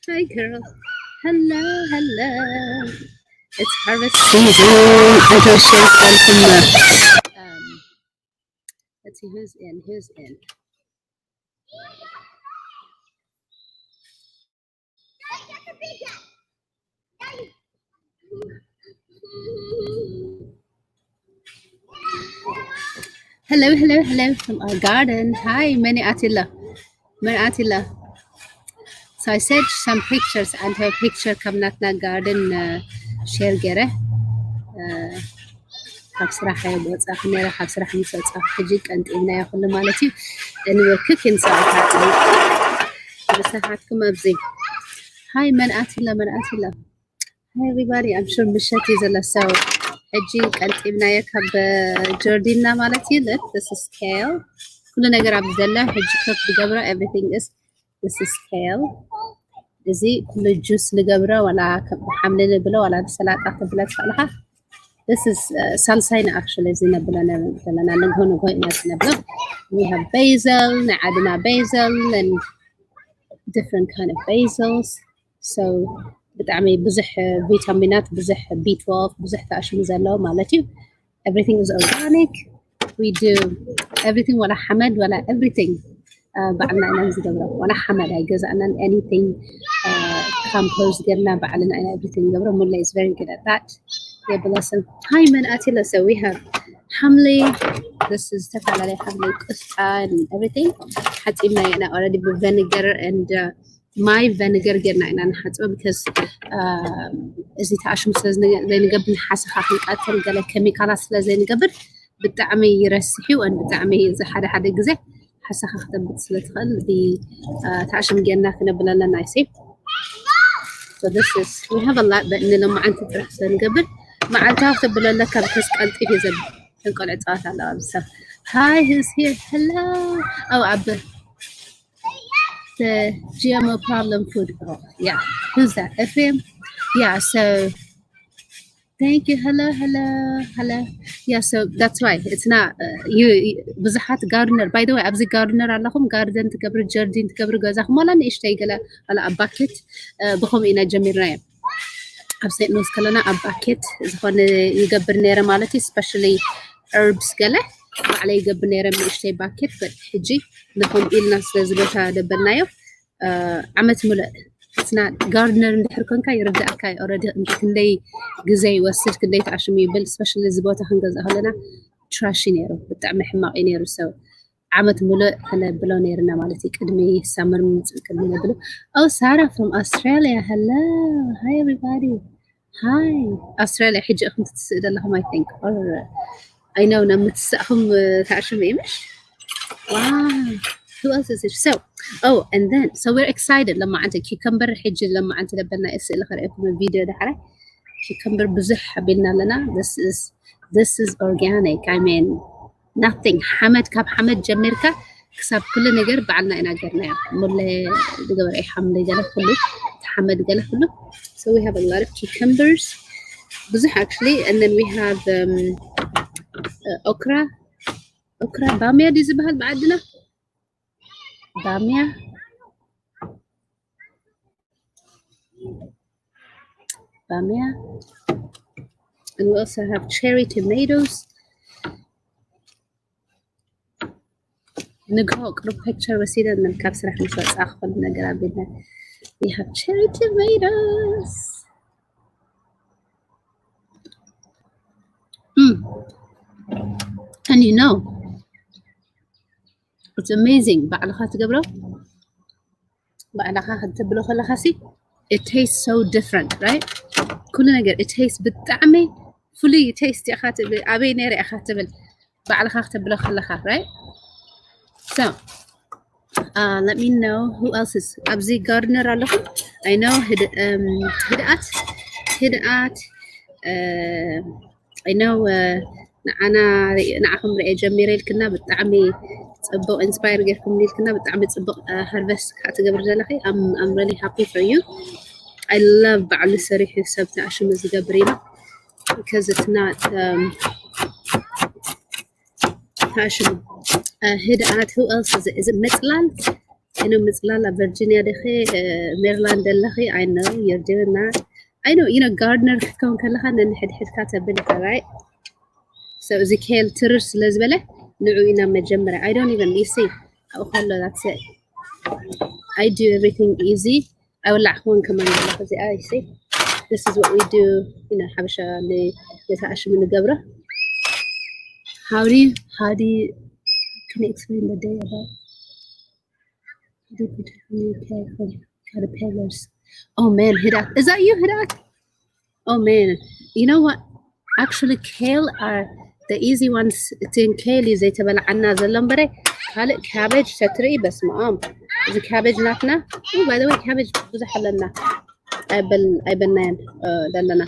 Hi, girl. Hello. It's harvest season. I just shared some. Let's see who's in. Hello from our garden. Hi, Mani Attila. So I sent some pictures and her picture come not na garden share gere. ካብ ስራሕ ወፃኺ ነረ ካብ ስራሕ ምስ ወፃኺ ሕጂ ቀንጢብና ኩሉ ማለት እዩ እንወክክ እንሰዓታት ብሰሓትኩም ኣብዚ ሃይ መንኣትላ ሃይ ኤቨሪባዲ ኣም ሹር ምሸት እዩ ዘሎ ሰው ሕጂ ቀንጢብናዮ ካብ ጆርዲና ማለት እዩ this is kale ኩሉ ነገር ኣብ ዘላ ሕጂ ከፍ ዝገብሮ everything is this is kale እዚ ኩሉ ጁስ ንገብሮ ወላ ከም ሓምሊ ንብሎ ወላ ሰላጣ ክብለ ትኽእልካ. This is salsaina actually. We have basil, basil and different kind of basils. So بتعمل بزح فيتامينات بزح B12 بزح تأشم زلوا مالتي. Everything is organic. We do everything ولا حمد ولا everything. بعدنا أنا نزدبره ولا حمد هاي جزء أنا anything compost قلنا بعدنا أنا everything جبره ملا is very good at that. Yeah, blessing. Hi, man, Attila. So we have hamli. This is tafalale hamli kusta and everything. Hatima yana already with vinegar and my vinegar getna ina hatma because is it ashum says vinegar bin hasakha qatal gala chemicals la zain gabr بتعمي يرسحي وان بتعمي اذا حدا غزه حسخ خدمت سلتخل بي تعشم جنا كنا بلنا نايسي. So this is we have a lot but لما انت تروح قبل مع التاخذ بلنا كم تسقلت في زب تنقل عطات على امسا. Hi, who's here? Hello. Oh, Abba. The GMO problem food. Oh, yeah. Who's that? FM? Yeah, so thank you. Hello. Yeah, so that's right. It's not you بزحات gardener. By the way, أبزي gardener علىهم garden تكبر جاردين تكبر جازهم ولا نشتي قلا على أباكت بخم إنا جميل رايم. أبزي نوس كلنا أباكت زخون يقبر نيرة مالتي especially herbs قلا على يقبر نيرة من نشتي باكت but حجي نخم إلنا سلزبتها دبرنايو عمت ملا. It's not gardener ندحركن كاي يرد أكاي already كندي جزاي وسر كندي تعشمي بال especially زبوتها هنجز أهلنا trashy نيرو بتعمل حماق نيرو سو عمت ملء هلا بلو نيرنا مالتي كدمي summer من كدمي نبلو. Oh, Sarah from Australia. Hello. Hi everybody. Hi. Australia حجي أخم تتسأل لهم I think or I know نم تسأهم تعشمي مش. Wow. Who else is it? So we're excited لما عندك cucumber حجي لما أنت لبنا أسئلة خريكم الفيديو ده حرة cucumber بزح حبيلنا لنا this is organic. I mean nothing حمد كاب حمد جمركة كسب كل نجار بعلنا إنا جرنا مله دقوا أي حمد جله كله حمد جله كله. So we have a lot of cucumbers بزح actually and then we have okra بامية دي زبها بعدنا بامية and we also have cherry tomatoes. نقول picture وسيلة من الكبسة رح نشوف أخذ نقرأ بينا. We have cherry tomatoes. And you know it's amazing بعد خاطر قبله بعد خاطر تبلو خلا خاسي it tastes so different right كل نجار it tastes بالطعمة fully taste يا خاطر أبي نيري أخاطر بعد خاطر تبلو خلا خا right. So let me know who else is أبزي gardener علىهم. I know هدأت I know أنا نعهم رأي جميرة كنا بالطعمة تصبوا inspire جيركم لي كنا بالطعمة تصبوا harvest كاتجبر جلخي. I'm really happy for you. I love بعد السريح السبت عشان مزجبرينا because it's not عشان هدأت. who else is it Midland? I know Midland, Virginia دخي Maryland دلخي. I know you're doing that. I know, you know, Gardner كون كلها إن حد كاتب لك, right? So Ezekiel ترس لزبلة نوعينا مجمرة. I don't even, you see, أو خلو that's it. I do everything easy. I will لحون كمان I see. This is what we do, you know, حبشة اللي يتعش من الجبرة. How do you can you explain the day about care for caterpillars? Oh man, Hidak, is that you, Hidak? Oh man, you know what? Actually, kale are the easy ones. Tin kale is it about عنا زلمبرة. Call it cabbage شتري بس the cabbage ناتنا. Oh, by the way, cabbage بزح حلنا. أبل دلنا.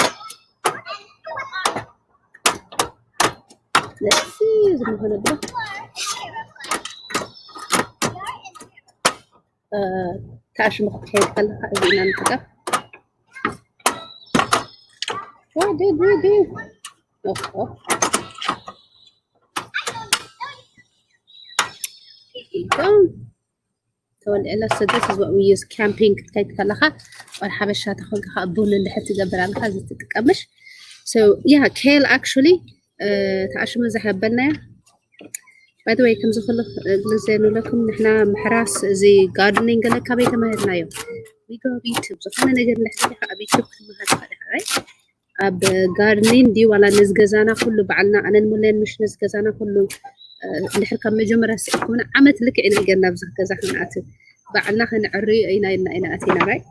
Let's see. إذا مهنا بره. تعش مختلف كلها إذا ننتظر. What did we do? Oh. So this is what we use camping كي تكلها والحبشة تاخذها الضون اللي حتى تقبل على هذا تتقمش. So yeah, kale actually تعش مزح بنا. By the way, كم زخلف لزينو لكم نحنا محراس زي gardening قلنا كبيت ما هدنايو. We go بيوتيوب زخنا نجر نحتاجها بيوتيوب كم هذا right? أب gardening دي ولا نزجزانا كله بعلنا أنا الملين مش نزجزانا كله اللي حركة مجمرة سيكون عمت لك إن الجنة بزخ كزخنا أتي بعلنا خنعري أين أتينا راي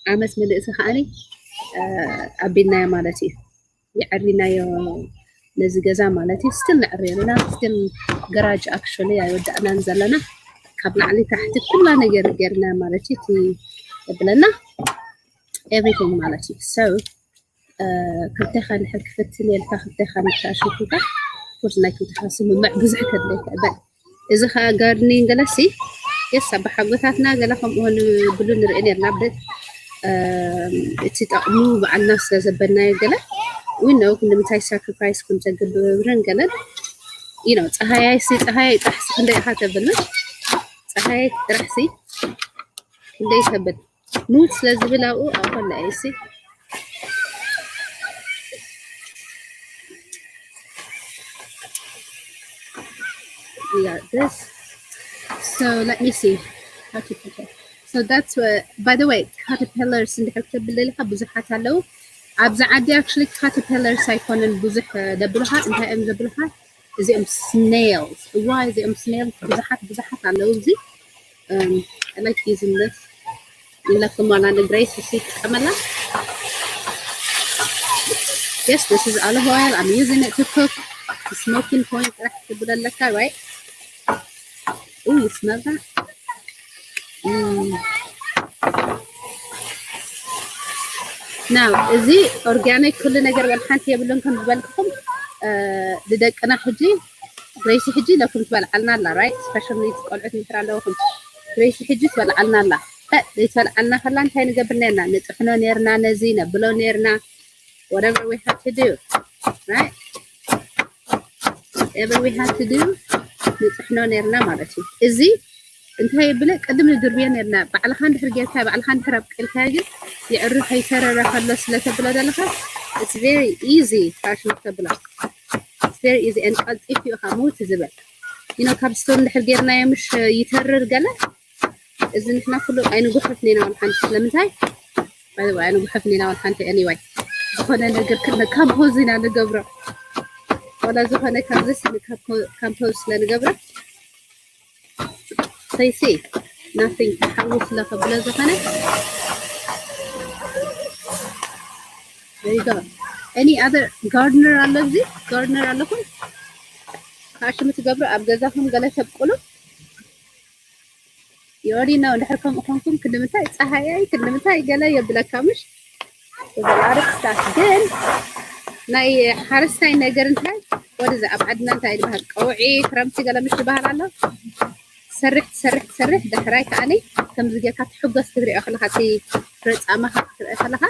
عمت من إسخاني أبينا مالتي يعرينا يو نزجزا مالتي still نعرينا still garage actually أود أنا نزلنا قبل علي تحت كلنا نجرنا مالتي تي بلنا everything مالتي so كنت خان حك فتلي الفخ تخان تاشوفك فرصنا كنت حاسم مع جزء كذلك بعد إذا خا gardening جلسي يسبح حقتنا جلهم هون بلون رئينا نبدأ تتأمل مع الناس زبنا جلا وإنه كنا متى sacrifice كنت جد برن جلا you know هاي تحس كندا حتى بلش هاي ترحسي كندا يثبت موت لازم لاقو أو ولا أيسي we got this. So let me see how to put it. So that's what, by the way, caterpillars in the caterpillar بزحات له. عبز عادي actually caterpillars يكون البزح دبلها انتهى دبلها زي snails. Why زي snails بزحات له زي. I like using this. لكم على الجريس سيت عملها. Yes, this is olive oil. I'm using it to cook. The smoking point راح تبدأ لك right. Oh, you smell that? Now, زي organic كل نجار والحنتي يبلونكم ببالكم بدك أنا حجي رئيس حجي لو كنت بالعلنا لا right special needs قلعت مثل لو كنت رئيس حجي بالعلنا لا بالعلنا خلنا هاي نجبرنا نتحنا نيرنا نزينا بلو نيرنا whatever we have to do right whatever we have to do نتحنا نيرنا مالتي إزي أنت هاي بلك قدم الدربية نيرنا بعد خان حرجتها بعد خان حرب الكاجي يعرف هاي ترى خلص لا تبلا دلها it's very easy عشان تبلا it's very easy and if you هموت زبل you know كابستون حرجتنا مش يترر جلا إذا نحنا كله عينو قفنينا والحنت لمن هاي by the way عينو قفنينا والحنت anyway خلنا نقدر كنا كامبوزينا نقبره ولا زخنا كابزس كامبوز لنقبره so you see nothing تحوس لا قبل زخنا there you go any other gardener على زي gardener علىكم عشان تقبروا أبجزهم قلة تبقلوا you already know نحكم أخوانكم كل متى صحيح كل متى قلة يبلا كامش وبالعرف تاكل ناي حرستاي نجرنتها ورزة أبعدنا أنت إذا بهك أوعي كرمتي قلة مش بهالله سرح دحرايك علي كم زجاج حقص تدري أخلها هاتي فرت أمها أخلها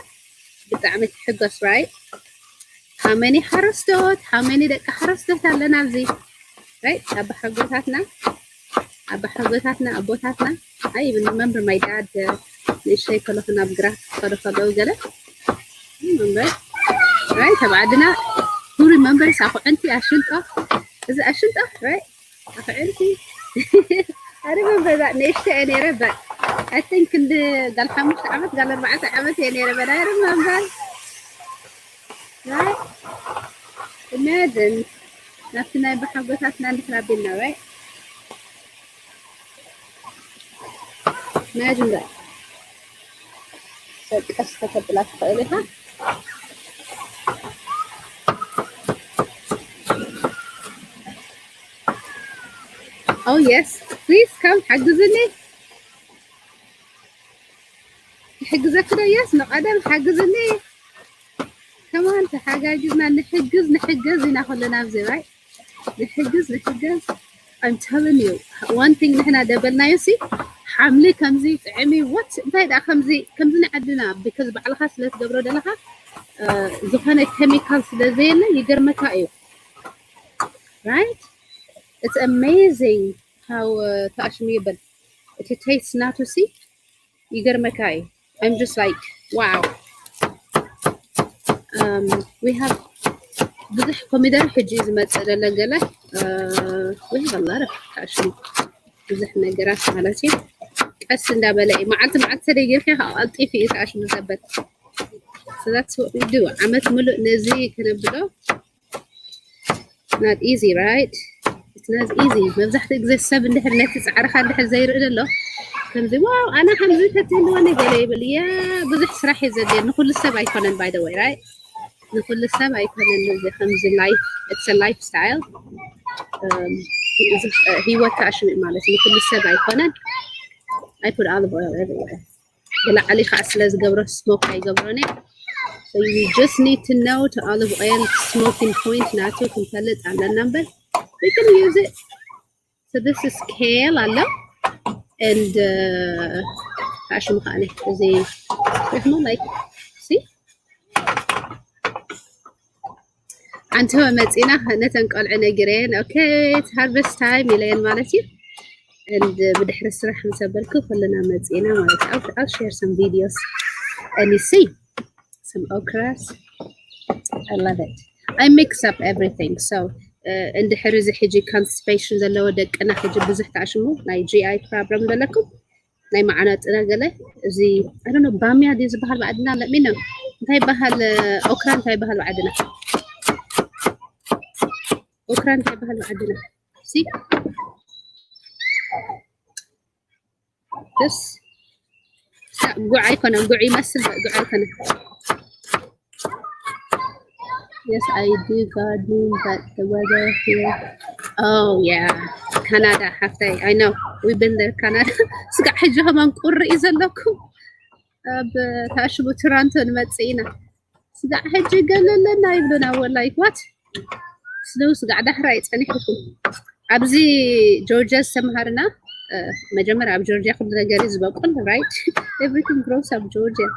بتعمل حقص right how many حرستوت how many دك حرستوت على نازي right أب حقصاتنا أبا حضرتنا أبوتاتنا. I even remember my dad نشتري كله كنا بقرأ خلو وقرأ. Remember? Right? بعدنا who remembers أخو أنتي أشنطة. Is it أشنطة? Right? أخو أنتي. I remember that نشتري أنيرة but I think in the قال 5 عمت قال 4 عمت أنيرة but I remember. Right? Imagine نفسنا بحضرتنا نترابينا. Right? Imagine that. So قصة بلا تقولها. Oh yes, please come حجزني. حجزك كده yes نقدم حجزني. كمان تحجزنا نحجز ناخذ لنا بزي right. نحجز. I'm telling you one thing نحنا دبلنا يسي حملي كمزي عمي what بعد كمزي نعدنا because بعد خاص لا تقبروا لها زخانة chemicals لزينا يقرمك أيوه right. It's amazing how تأشميبل it tastes now to see يقرمك أيوه. I'm just like wow. We have بزح كوميدر حجي زمت لقلة we have a lot of تأشمي بزح نقرأ مالتي أسن دابلي معت سريجي فيها ألطي في تأشمي زبط. So that's what we do. عمت ملء نزي كنبلو. Not easy right. It's not easy. مبزح تجزي السب اللي حنا تسعر خالد حزير إلى الله. كم زي واو أنا حمزة تتلو أنا قريب يا بزح صراحة زين نقول السب أيقونن by the way right. نقول السب أيقونن زي خمسة life. It's a lifestyle. He what تأشمي مالتي نقول السب أيقونن. I put olive oil everywhere. ولا علي خاص لازم قبره smoke أي قبروني. So you just need to know to olive oil smoking point not to compel it on the number. We can use it. So this is kale Allah and عشان مخالي زي فهموا like see. أنتوا متينا نتنقل عنا جرين okay it's harvest time يلين مالتي and بدحرس راح نسبلكم كلنا متينا مالتي. I'll share some videos and you see. Some okras. I love it. I mix up everything. So عند حرز حجي constipation ذا لو دك أنا حجي بزح تعشمو ناي GI problem لكم ناي معنا أنا قله زي I don't know بامية دي زبهال بعدنا لا منه نتاي بهال أوكرا نتاي بهال بعدنا أوكرا نتاي بهال بعدنا see this قعي كنا قعي مسل قعي كنا. Yes, I do gardening, but the weather here. Oh yeah, Canada half day. I know we've been there, Canada. سقع حجها ما نقر إذا لكم. بتعشبوا تورنتو نمتسينا. سقع حجي قال لنا يبدون أول like what? سلو سقع دحرة يتعني حكم. أبزي جورجيا سمهرنا. مجمر أب جورجيا خدنا جاريز بقول right. Everything grows up Georgia.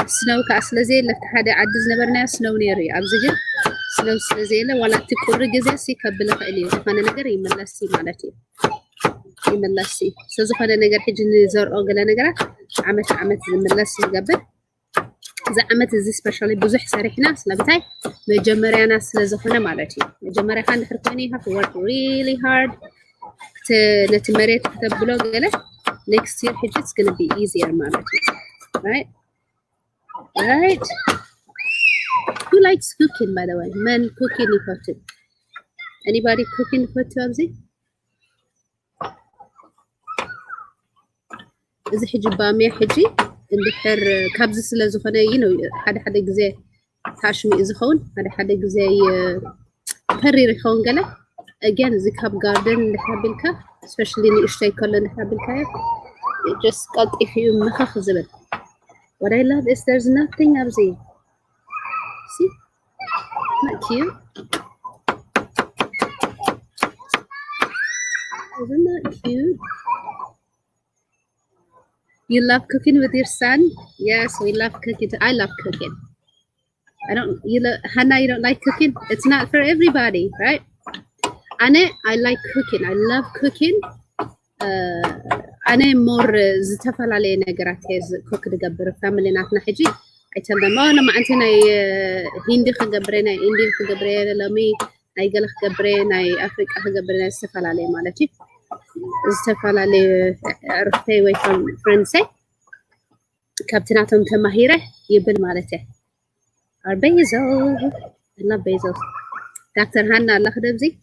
سنو كأسلزي لفت حدا عدز نبرنا سنو نيري أبزجل سنو سلزيله ولا تكور جزء سي قبل فعليه فأنا نقدر يملسي مالتي يملسي سوزو فأنا نقدر حج نزار أو قلا نقدر عمت يملسي قبل إذا عمت زي سبيشالي بزح سريح ناس لبتاي مجمرة ناس لزخنا مالتي مجمرة خان حرفيني have to work really hard نتمرت كتب بلو قلا next year حج it's gonna be easier مالتي right. Right. Who likes cooking, by the way? Men cooking in photo. Anybody cooking photo, Abzi? إذا حجي بامية حجي اللي حر كابز سلازو خنا you know حدا جزء تعشمي إذا خون حدا جزء حري رخون قله again زي كاب garden اللي حابلك especially إني إشتاي كله اللي حابلك just got if you مخخ زبل. What I love is there's nothing Abzi. See? Not cute. Isn't that cute? You love cooking with your son? Yes, we love cooking. I love cooking. Hannah, you don't like cooking? It's not for everybody, right? Anne, I like cooking. I love cooking. أنا مور زتفعل عليه نجارات هز كوك تجبر family ناتنا حجي أيتم ما لما أنتنا هندي خجبرنا إندي خجبرنا لمي أي جل خجبرنا أي أفريقيا خجبرنا استفعل عليه مالتي استفعل عليه عرفتي ويفهم فرنسي كابتناتهم تماهيره يبل مالته أربيزل لا بيزل دكتور هانا الله خدمزي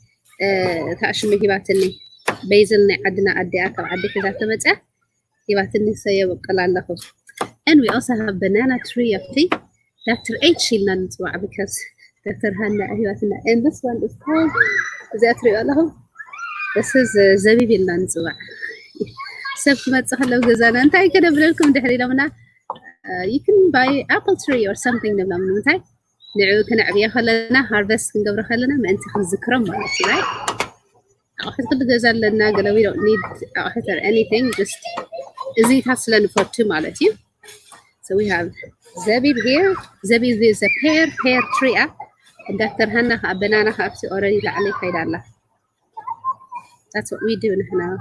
تأشمي هباتني بيزل عندنا عدي أكل عدي كذا تمتع هباتني سيبقى الله. And we also have banana tree of tea. Dr. H. Lanzwa because Dr. Hannah هباتنا. And this one is called that tree Allah. This is زبيب Lanzwa. سبت ما تصحلو جزانا أنت أي كده بلكم دحري لمنا. You can buy apple tree or something نبلا من متى. نعو كنعبيه خلنا harvest كنقبر خلنا ما أنت خنذكرم مالتي right. أخذ كل جزال لنا قالوا we don't need أخذ anything just إزاي تحصلن for two مالتي. So we have Zabib here. Zabib is a pear tree. And Dr. Hannah a banana have already لعلي خير الله. That's what we do now.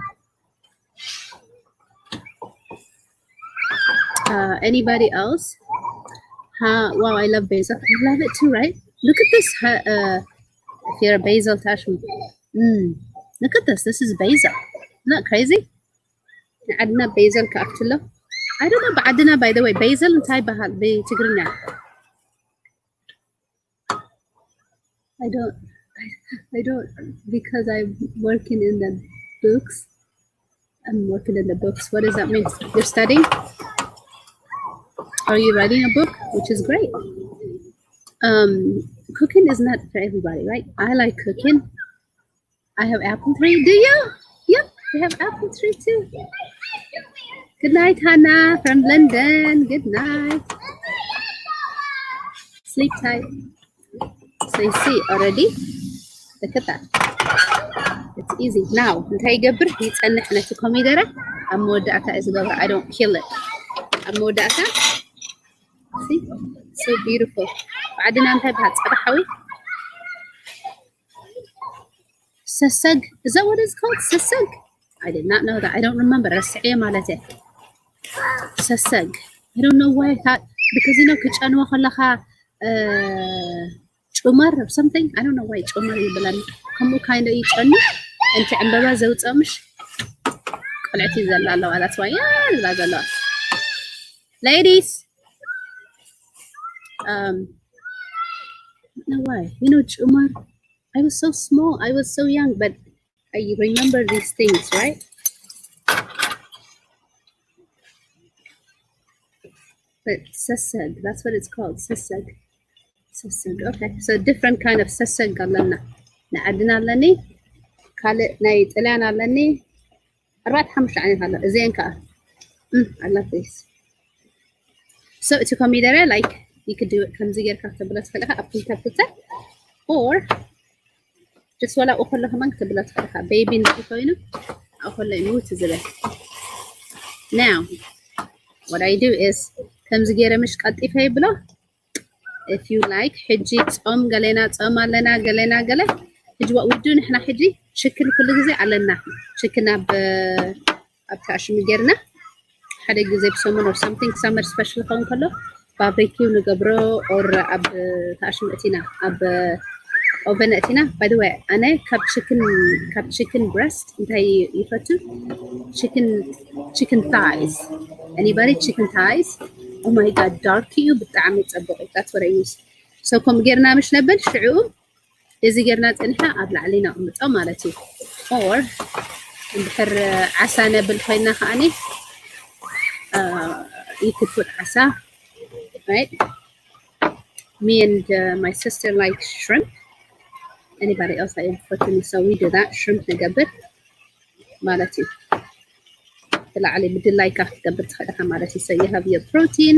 Anybody else? Wow, I love basil. I love it too, right? Look at this. If you're a basil tashmi. Look at this. This is basil. Isn't that crazy? عندنا basil كأكله. I don't know, but عندنا by the way basil انتاي بتقرنا. I don't because I'm working in the books. I'm working in the books. What does that mean? You're studying? Are you writing a book? Which is great. Cooking is not for everybody, right? I like cooking. I have apple tree. Do you? Yep, we have apple tree too. Good night, Hannah from London. Good night. Sleep tight. So you see already. Look at that. It's easy. Now, انتهي قبر يتسألنا احنا تكومي دارة. أمودعتها is قبر. I don't kill it. أمودعتها. See? So beautiful. بعدين انتهي بهاد صدحوي. Sasag. Is that what it's called? Sasag? I did not know that. I don't remember. رسعية مالته. Sasag. I don't know why I thought because you know كتشانوا خلها Umar or something. I don't know why it's Umar يبلان. كمو kind of يتشانوا. أنت عم بابا زوج أمش. قلعتي زلالة ولا تواي. لا زلالة. Ladies. I don't know why. You know Umar. I was so small. I was so young, but I remember these things, right? But sasag, that's what it's called. Sasag. Sasag. Okay. So different kind of sasag قالنا. نعدنا لني. قال نايت لنا لني. الرات حمش عني هلا زين كا. I love this. So to come there, like you could do it. Comes here كاتب بلا تخليها أبتل or just ولا أخذ لها ما كتب بلا تخليها baby نتفينه أخذ له يموت زله. Now what I do is comes here مش قطي في بلا. If you like حجي تصم قلنا تصم لنا قلنا قله. حجي what we do نحنا حجي شكل كل جزء على النحو شكلنا بتعش مجرنا. حدا جزء بسمن or something summer special كون كله. بابريكيو نقبره or أب تعش مأتينا أب oven أتينا. By the way أنا cup chicken breast انتهي يفتو chicken thighs. Anybody chicken thighs? Oh my god dark cube بتعمل تصبغي. That's what I use. So كم جرنا مش نبل شعوب إذا جرنا تنحى قبل علينا أو مالتي or بحر عسى نبل خينا خاني. You could put asa, right? Me and my sister like shrimp. Anybody else like unfortunately, so we do that. Shrimp نقبل مالتي. طلع علي بدي لايكه قبل تخليها مالتي. So you have your protein,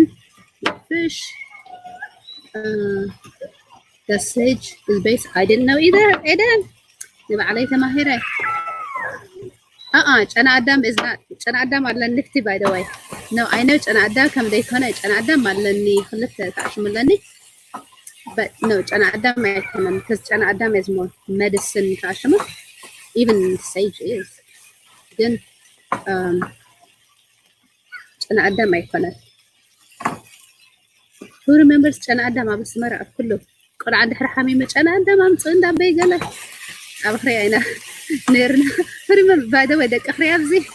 your fish. The sage is based. I didn't know either. Eden. نبقى عليه تماهيره. أنا أدم is not. أنا أدم على النكتي by the way. No, I know أنا أدم كم ده يكون أنا أدم على إني خلفت تعشم لني. But no, أنا أدم ما يكمل because أنا أدم is more medicine تعشمه. Even sage is. Then أنا قدام ما يكون who remembers أنا قدام بس مرة كله قل عند حرحامي مش أنا قدام أم تصين دام بيجله أبخري عينا نيرنا remember by the way دك أخري أبزي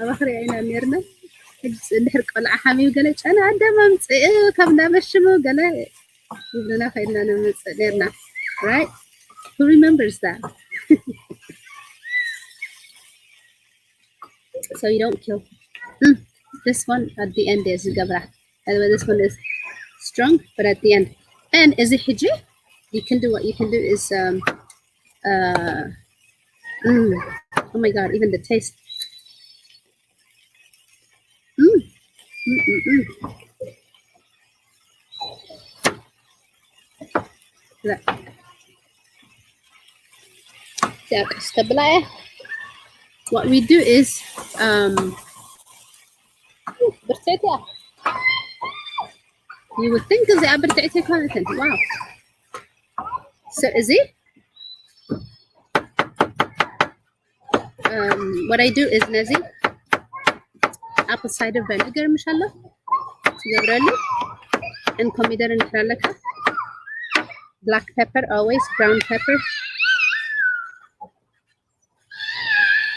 أبخري عينا نيرنا نحرق قل حامي وقالت أنا قدام أم تصين كم دام الشمو قال يبلنا خيرنا نمس نيرنا right who remembers that so you don't kill this one at the end is Gabra. And this one is strong, but at the end. And is it hiji? You can do what you can do is oh my god, even the taste. لا what we do is you would think is the content. Wow. So is it? What I do is nazi apple cider vinegar mashallah. And comida and kralaka. Black pepper always, brown pepper.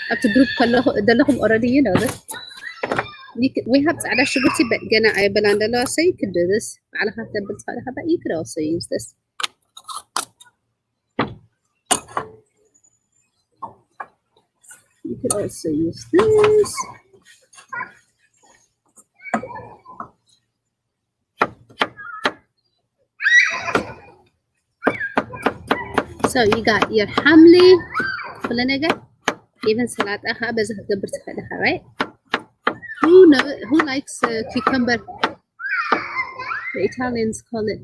Up to group kalahum already, you know this. We have to add sugar tea, but again, I believe so you could do this. But you could also use this. You could also use this. So you got your hamli, even salad, right? Who likes cucumber? The Italians call it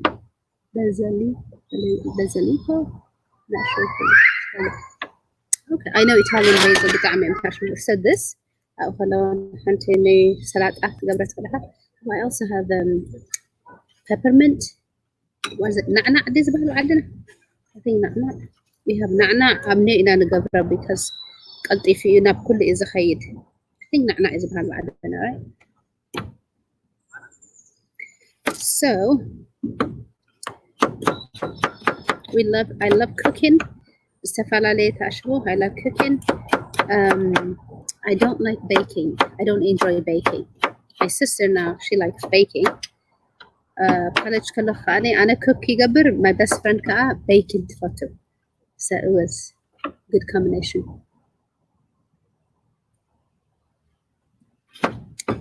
basilico. Not sure. Okay, I know Italian basil بتعمل said this. I also have peppermint. What is it? نعناع دي زبالة عندنا. I think نعناع. We have نعناع عملنا نقبره because قلت if you ناب كل إذا خيد. I think نعناع is زبالة عندنا, right? So I love cooking. I love cooking. I don't like baking. I don't enjoy baking. My sister now, she likes baking. أنا cook يقبر. My best friend كا baking تفضل. So it was a good combination.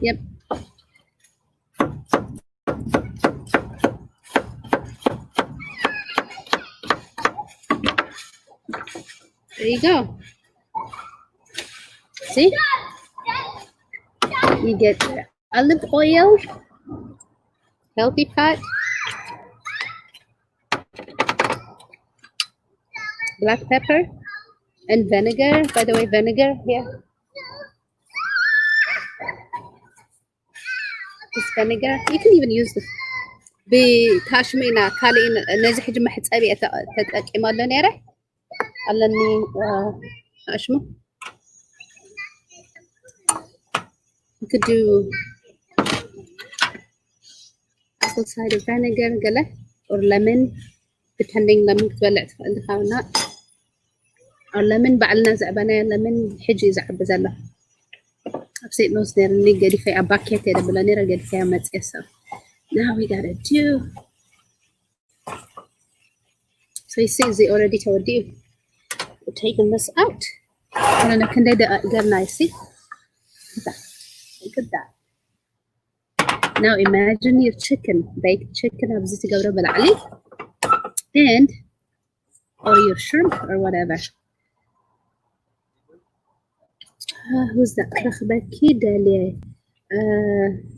Yep. There you go. See? You get olive oil, healthy fat, black pepper, and vinegar. By the way, vinegar here. This vinegar. You can even use this. بتاشمينا كالين نزح جمع حتسابي تتأكيمال لنيره علني أشمو. You could do apple cider vinegar قله or lemon depending lemon تولع عندها أو not or lemon بعلنا زعبنا lemon حجي زعب زله أبسيط نوز نير نيجي في أباكيت يدا بلا نير قد فيها متأسف. Now we gotta do. So you see, they already told you. We're taking this out. And I can do that nicely. Look at that. Now imagine your chicken, baked chicken, and or your shrimp or whatever. Who's that?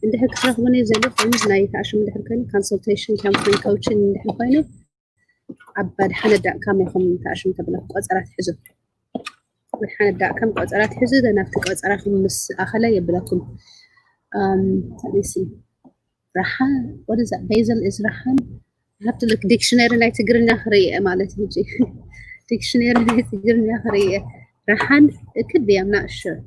عندي حق رغبني زي لو فهمت نايت عشان مدحر كان consultation counseling coaching مدحر كانوا عباد حندع كام يخم عشان تبلغ قصرات حزب والحندع كام قصرات حزب ده نفتك قصرات مس أخلا يبلغكم let me see رحان what is that basil is رحان I have to look dictionary نايت تقرني خريئة مالتي يجي dictionary نايت تقرني خريئة رحان it could be I'm not sure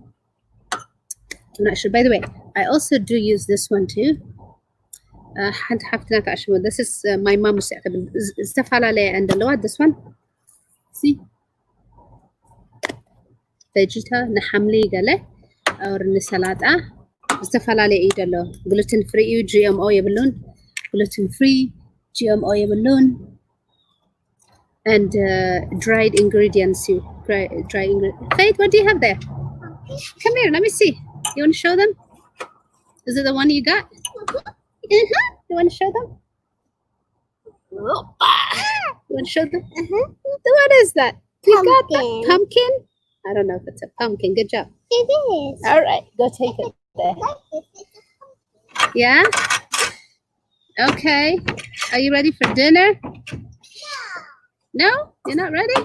I'm not sure. By the way, I also do use this one too. حد حفتنا تعشمو. This is my mom's استفعل عليه عند اللواد. This one. See? Vegeta نحملي قاله أو نسلطة استفعل عليه إيد الله. Gluten free GMO يبلون. Gluten free GMO يبلون. And dried ingredients too. Dry ingredients. Faith, what do you have there? Come here, let me see. You want to show them? Is it the one you got? You want to show them? You want to show them? What is that? You got that pumpkin? I don't know if it's a pumpkin. Good job. It is. All right, go take it there. Yeah? Okay. Are you ready for dinner? No? You're not ready?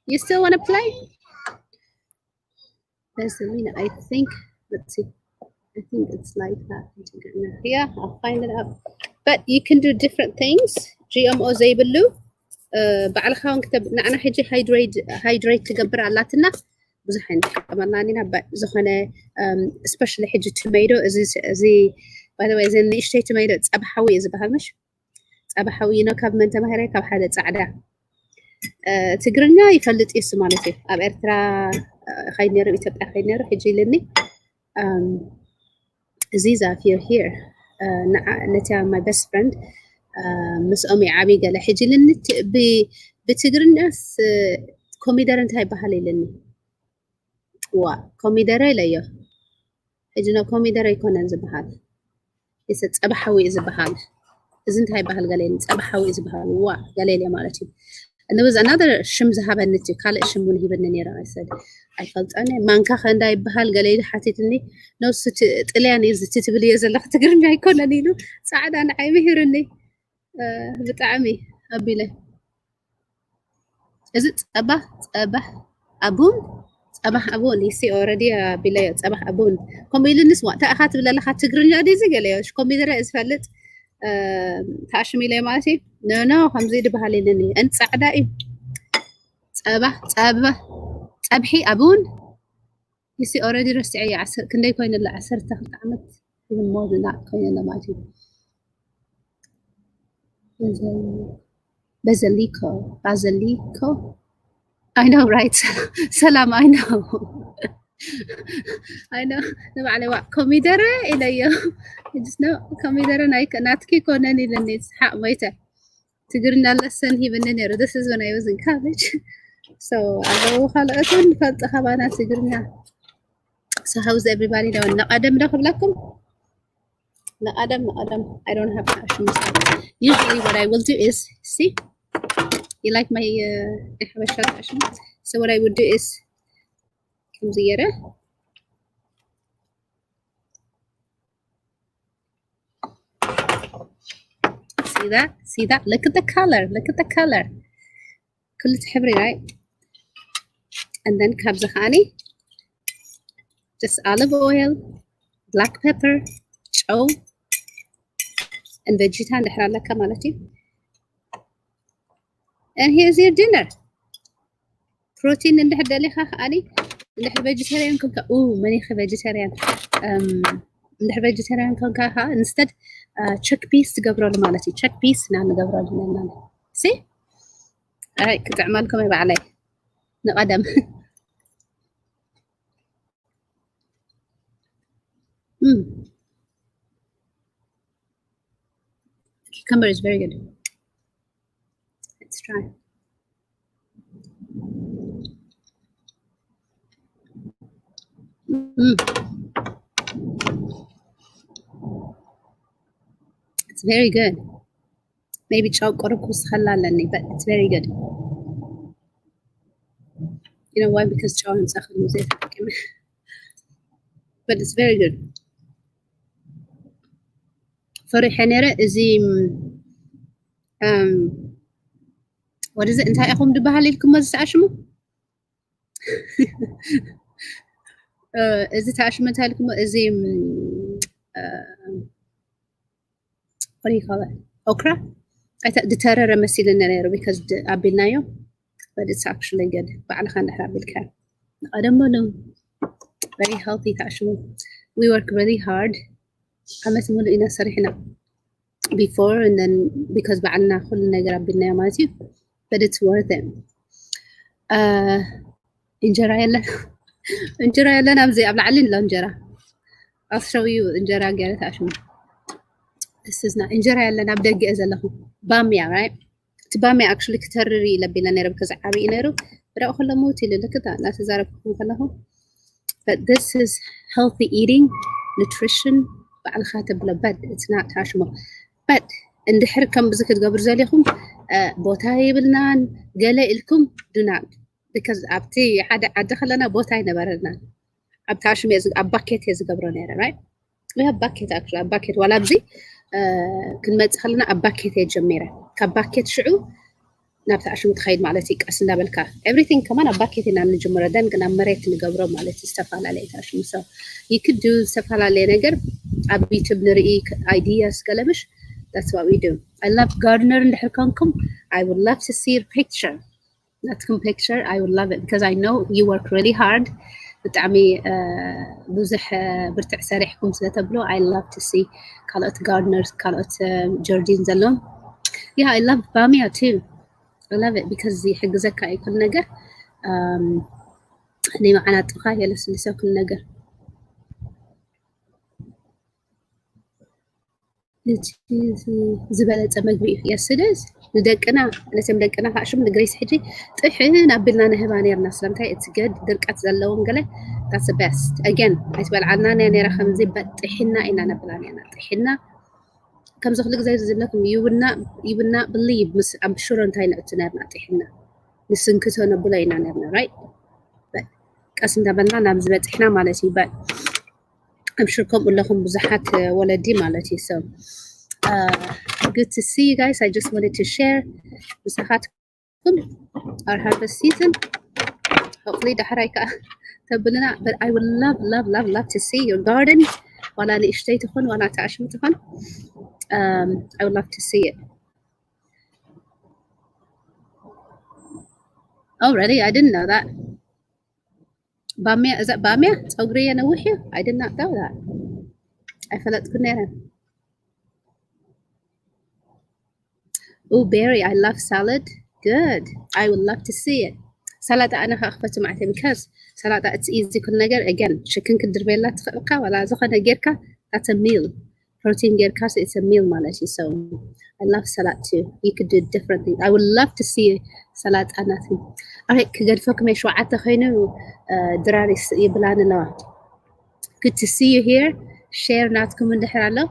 You still want to play? There's Selena. I think, let's see. I think it's like that. Yeah, I'll find it out. But you can do different things. GMO زي بلو. بعلخا نكتب أنا حجي hydrate تقبر علاتنا. بزحين عملنا نبى زخنة especially حجي tomato زي by the way زي اللي إشتي tomato أبى حوي إذا بهالمش أبى حوي نكب من تمهري كاب حدا صعدة. تقرنا يفلت اسم مالتي. أب إرترا خينير ويتبقى خينير حجي لني. Aziza, if you're here, Natia, my best friend, Miss Omi Abi قال حجي لني بتقر الناس كوميدر انتهي بحالي لني كوميدر ليه حجنا كوميدر يكون انز بحال يسد أبحوي إذا بحال إذا انتهي بحال قالين أبحوي إذا بحال قالي لي مالتي. And there was another shim zahaba niti kala shim when he been near. I said, I felt ane manka khanda ibhal galay hatitni no sut طلعني زت تبلي يزلق تقرني يكون انيلو سعد انا عيمهرني بطعمي ابي له is it abun you see already ابي له abun كوميل نس وقت اخات بلا لخات تقرني ادي زي قالي كوميدر اسفلت تعشمي لي مالتي نو خمزيد بحالي لني انت سعدائي صبحي أبون you see already رستعي عسر كندي كوين إلا عسر تاخد عمت even more than that كوين إلا ماتي بازليكو I know right سلام I know نبع على وقت كوميدرة إليه just know كوميدرة ناتكي كونني لني حق ميته تقرنا لسن هي بنني this is when I was in college so أبو خالقتون فلت خبانا تقرنا so how's everybody doing no Adam دخل لكم no Adam I don't have passions usually what I will do is see you like my so what I would do is كم زيارة see that look at the color كل تحبري right and then كابزة خاني just olive oil black pepper show and vegetan دحرا لك مالتي and here's your dinner protein اللي حدا لي خاني اللي حدا vegetarian كم ماني vegetarian اللي حدا vegetarian كم كها instead chickpeas تقبروا لمالتي chickpeas نعم نقبروا لنا see هاي كنت أعمالكم يبقى علي نقدم cucumber is very good let's try it's very good maybe chow قرقوس خلالني but it's very good you know why because chow مسخن وزيت but it's very good فرح نرى زي what is it انت أقوم دبها لكم ما تسعشمو إذا تعشمو انت لكم زي what do you call it okra I thought the terror مثيل النيرو because أبينايو but it's actually good بعد خان نحرق بالكار I don't know very healthy تعشمو we work really hard. عمت مول إنا صريحنا before and then because بعدنا كل نجرب بالنعماتي but it's worth it. إنجرا يلا إنجرا يلا نبزي قبل علين لإنجرا. I'll show you إنجرا قالت عشان this is not إنجرا يلا نبدأ جاز له بامية right تبامية actually كترري لبينا نيرب كذا عبي نيرو بدأ أخلى موتي لكذا لا تزاركم كلهم but this is healthy eating nutrition بعد خاتم لبد it's not تاشمه but عند حركم بذكر قبل زاليكم بوتاي بلنان قال لكم do not because أبتي حدا دخلنا بوتاي نبرنا أبتاشم يزق أباكيت يزق قبرنا right we have bucket actually bucket ولا بزي كل ما دخلنا أباكيت يجميره كباكيت شعو نبتاشم متخيل مالتي كأسنا بالكا everything كمان أباكيت إن عم نجمره دان كنا مريت نقبره مالتي استفعل عليه تاشم so you could do استفعل عليه نجر أبي تبنري ideas كلامش that's what we do. I love gardener in the I would love to see a picture. Not a picture. I would love it because I know you work really hard. بتعمي بزح برتع سريحكم سلتبلو. I love to see كالوت gardeners كالوت جاردين زلهم. Yeah, I love bamia too. I love it because يحق زكاة كل نجر. أنا معنا تخيل لسه كل نجر. زبالة مقبي yes it is ندقنا لسه مدقنا هاشم نجريس حجي طيحين قبلنا نهباني الناس لمتى it's good درقات زلون قله that's the best again أتبال عنا يعني رخم زي بطيحنا إننا نبلاني أنا طيحنا كم زخلق زي لكم you would not believe مس I'm sure أنتين أتنارنا طيحنا نسنكتو نبلينا نرنا right but كأس ندبلنا نمز بطيحنا مالتي but I'm sure كم لكم بزحات ولدي مالتي so good to see you guys. I just wanted to share our harvest season. Hopefully the حركة تبلنا but I would love to see your garden ولا لإشتيتكم ولا تعشمتكم I would love to see it. Oh really? I didn't know that. Bamia, is that bamia? Ogri and Awuhia? I did not know that. I felt it couldn't. Oh, berry, I love salad. Good. I would love to see it. Salad أنا أخذته معتي because salad it's easy كل نجار again شكل كدر بيلا تخلقها ولا زخنا جيركا that's a meal protein جيركا so it's a meal مالتي so I love salad too you could do different things I would love to see salad أنا ثم alright كقد فوق ما شو عتا خينو دراري يبلان الله good to see you here share ناتكم من دحر على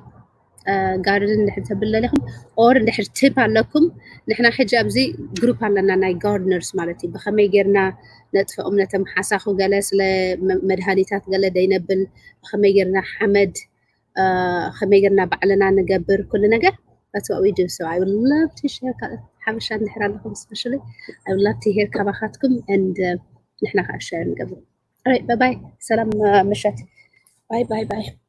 garden نحن تبلا لكم or نحن تبع لكم نحن حجاب زي جروب على ناي gardeners مالتي بخمي جرنا نطفئ أمنا تم حساخو جلس لمدهانيتات جل دينبل بخمي جرنا حمد خمي جرنا بعلنا نجبر كل نجا that's what we do so I would love to share حبشان نحن لكم especially I would love to hear كباخاتكم and نحن share نقبل alright bye bye سلام مشات bye